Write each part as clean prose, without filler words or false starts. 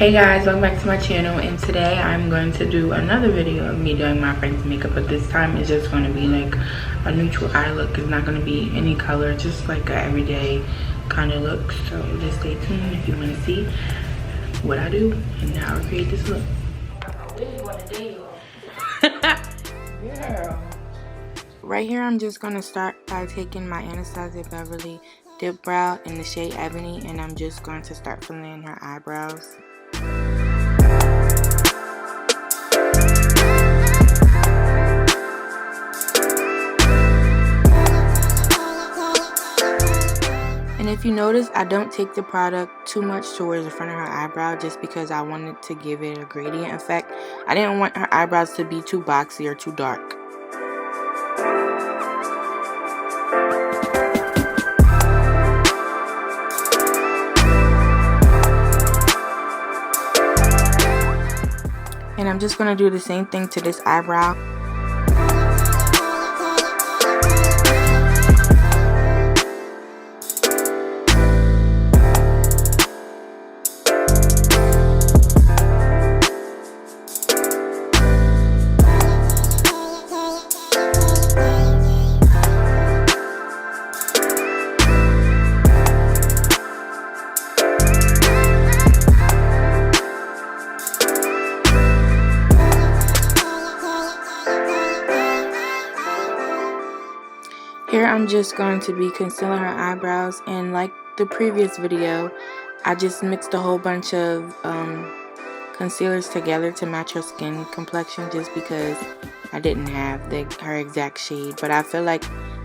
Hey guys, welcome back to my channel, and today I'm going to do another video of me doing my friend's makeup, but this time it's just going to be like a neutral eye look. It's not going to be any color, just like a everyday kind of look. So just stay tuned if you want to see what I do and how I create this look. Girl. Right here, I'm just going to start by taking my Anastasia Beverly Dip Brow in the shade Ebony, and I'm just going to start filling in her eyebrows. And if you notice, I don't take the product too much towards the front of her eyebrow just because I wanted to give it a gradient effect. I didn't want her eyebrows to be too boxy or too dark. And I'm just going to do the same thing to this eyebrow. Here I'm just going to be concealing her eyebrows, and like the previous video, I just mixed a whole bunch of concealers together to match her skin complexion just because I didn't have her exact shade. But I feel like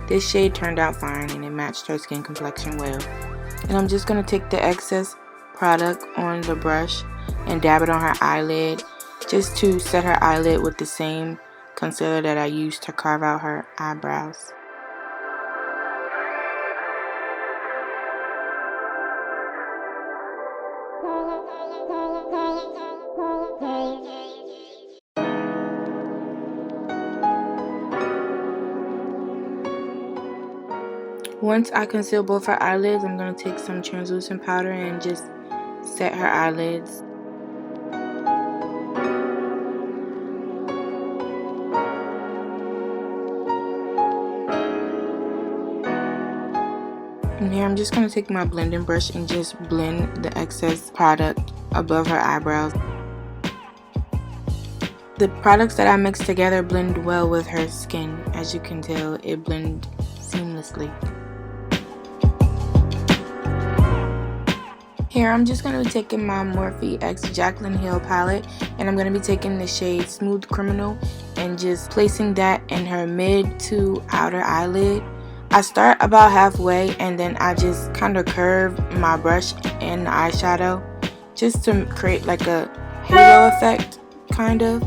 this shade turned out fine and it matched her skin complexion well. And I'm just going to take the excess product on the brush and dab it on her eyelid just to set her eyelid with the same concealer that I used to carve out her eyebrows. Once I conceal both her eyelids, I'm going to take some translucent powder and just set her eyelids. And here I'm just going to take my blending brush and just blend the excess product above her eyebrows. The products that I mixed together blend well with her skin. As you can tell, it blends seamlessly. Here I'm just going to be taking my Morphe X Jaclyn Hill palette, and I'm going to be taking the shade Smooth Criminal and just placing that in her mid to outer eyelid. I start about halfway and then I just kind of curve my brush and the eyeshadow just to create like a halo effect kind of,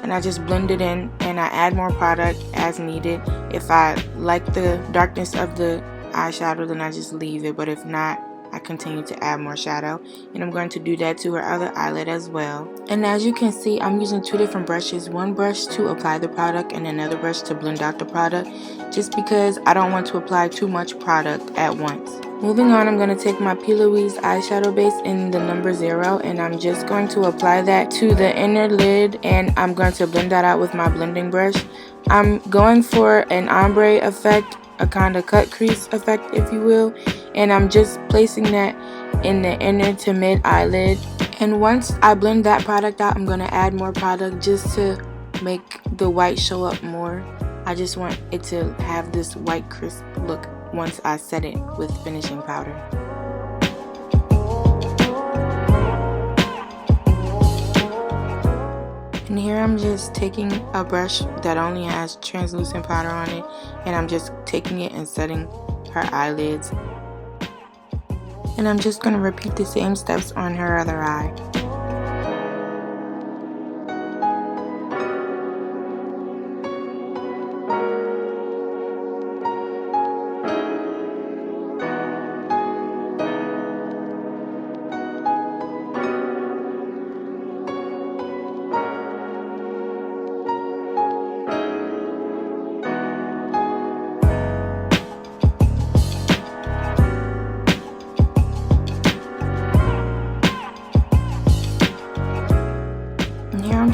and I just blend it in and I add more product as needed. If I like the darkness of the eyeshadow, then I just leave it, but if not, I continue to add more shadow, and I'm going to do that to her other eyelid as well. And as you can see, I'm using two different brushes, one brush to apply the product and another brush to blend out the product, just because I don't want to apply too much product at once. Moving on, I'm going to take my P. Louise eyeshadow base in the number 0, and I'm just going to apply that to the inner lid, and I'm going to blend that out with my blending brush. I'm going for an ombre effect, a kind of cut crease effect if you will, and I'm just placing that in the inner to mid eyelid. And once I blend that product out, I'm going to add more product just to make the white show up more. I just want it to have this white crisp look once I set it with finishing powder. And here I'm just taking a brush that only has translucent powder on it, and I'm just taking it and setting her eyelids. And I'm just going to repeat the same steps on her other eye.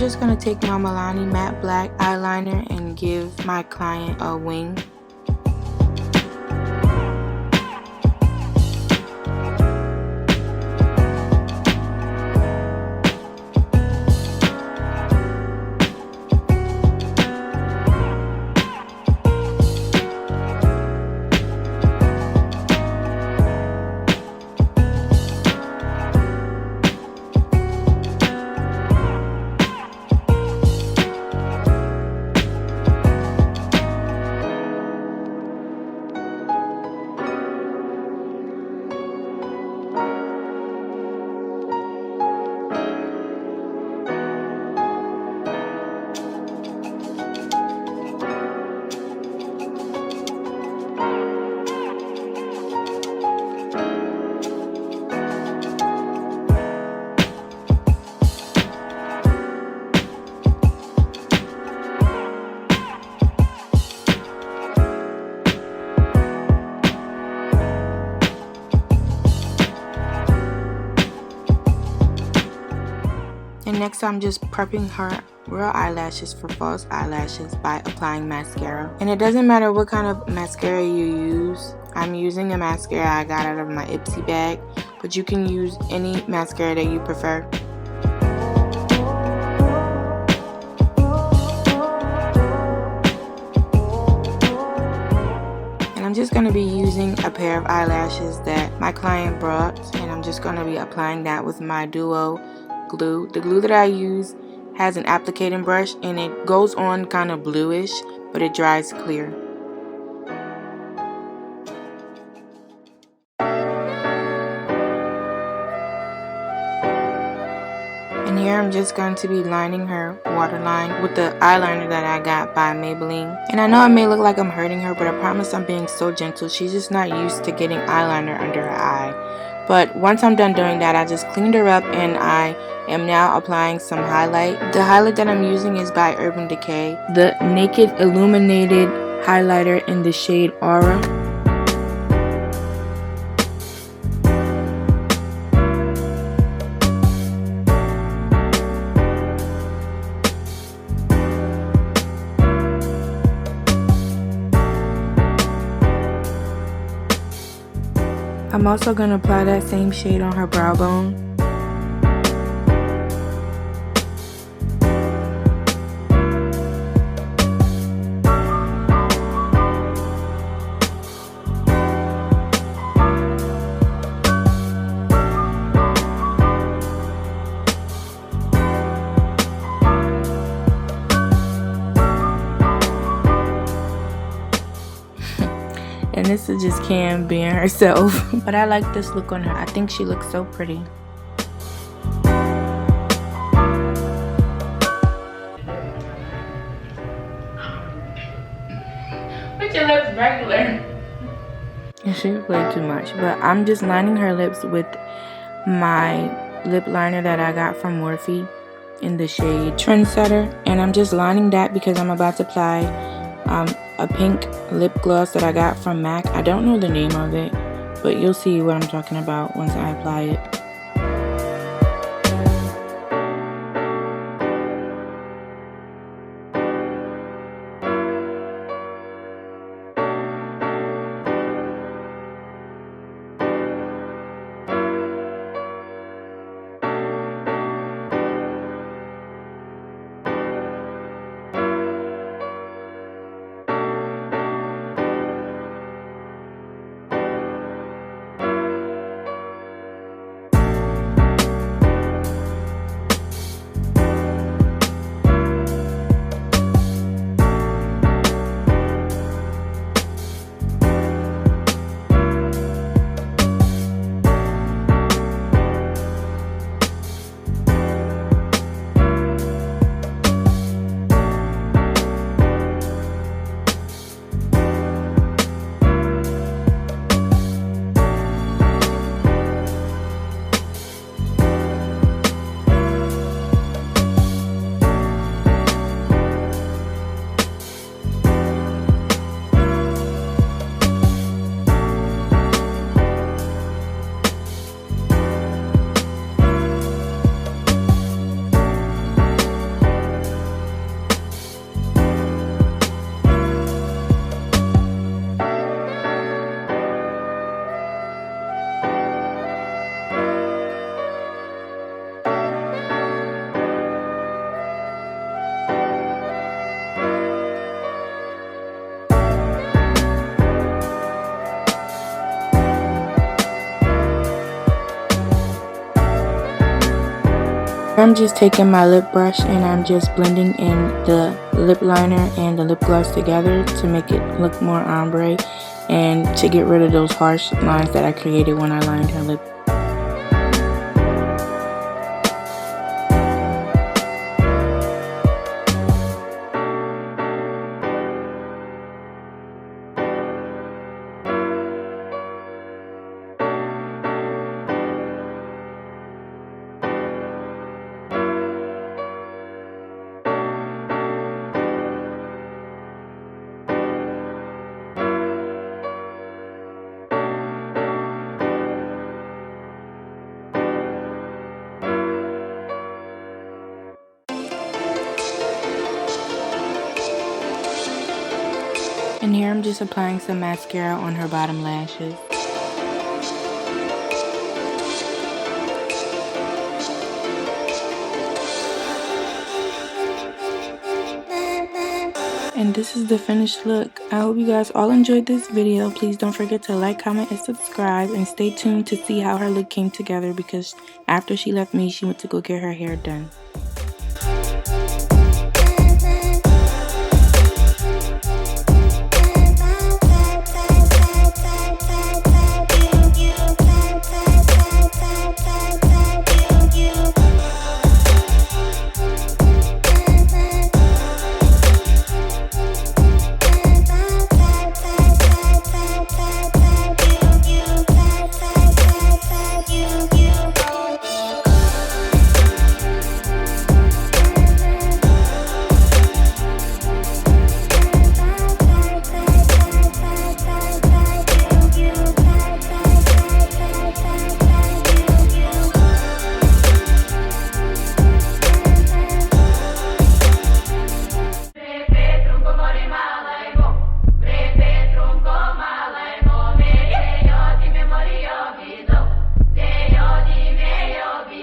just going to take my Milani matte black eyeliner and give my client a wing. And next I'm just prepping her real eyelashes for false eyelashes by applying mascara. And it doesn't matter what kind of mascara you use. I'm using a mascara I got out of my Ipsy bag, but you can use any mascara that you prefer. And I'm just going to be using a pair of eyelashes that my client brought, and I'm just going to be applying that with my Duo glue. The glue that I use has an applicating brush and it goes on kind of bluish, but it dries clear. And here I'm just going to be lining her waterline with the eyeliner that I got by Maybelline. And I know it may look like I'm hurting her, but I promise I'm being so gentle. She's just not used to getting eyeliner under her eye. But once I'm done doing that, I just cleaned her up and I am now applying some highlight. The highlight that I'm using is by Urban Decay, the Naked Illuminated Highlighter in the shade Aura. I'm also going to apply that same shade on her brow bone. And this is just Cam being herself. But I like this look on her. I think she looks so pretty. Put your lips regular. And she way too much. But I'm just lining her lips with my lip liner that I got from Morphe in the shade Trendsetter. And I'm just lining that because I'm about to apply a pink lip gloss that I got from MAC. I don't know the name of it, but you'll see what I'm talking about once I apply it. I'm just taking my lip brush and I'm just blending in the lip liner and the lip gloss together to make it look more ombre and to get rid of those harsh lines that I created when I lined her lip. And here I'm just applying some mascara on her bottom lashes. And this is the finished look. I hope you guys all enjoyed this video. Please don't forget to like, comment, and subscribe. And stay tuned to see how her look came together because after she left me, she went to go get her hair done.